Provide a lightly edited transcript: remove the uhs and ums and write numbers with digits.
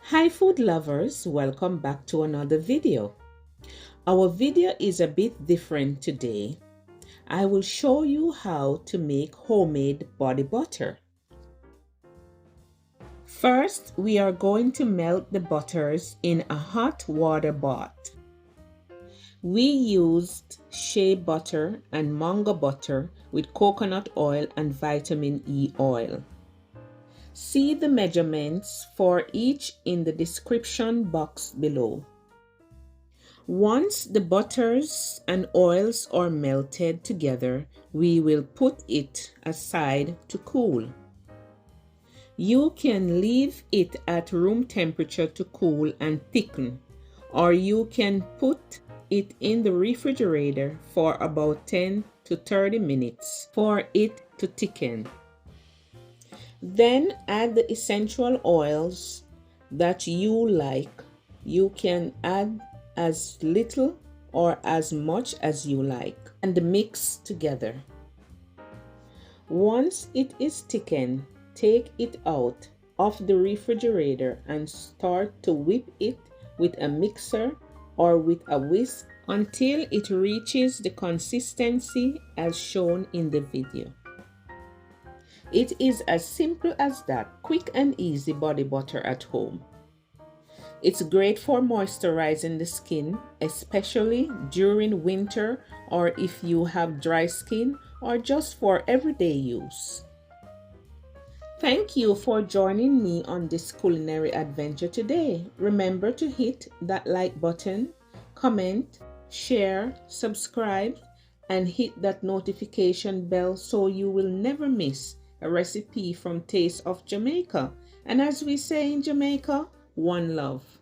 Hi food lovers, welcome back to another video. Our video is a bit different today. I will show you how to make homemade body butter. First, we are going to melt the butters in a hot water bath. We used shea butter and mango butter with coconut oil and vitamin E oil. See the measurements for each in the description box below. Once the butters and oils are melted together, we will put it aside to cool. You can leave it at room temperature to cool and thicken, or you can put it in the refrigerator for about 10 to 30 minutes for it to thicken. Then add the essential oils that you like. You can add as little or as much as you like and mix together. Once it is thickened, take it out of the refrigerator and start to whip it with a mixer or with a whisk until it reaches the consistency as shown in the video. It is as simple as that, quick and easy body butter at home. It's great for moisturizing the skin, especially during winter or if you have dry skin or just for everyday use. Thank you for joining me on this culinary adventure today. Remember to hit that like button, comment, share, subscribe, and hit that notification bell so you will never miss a recipe from Taste of Jamaica. And as we say in Jamaica, one love.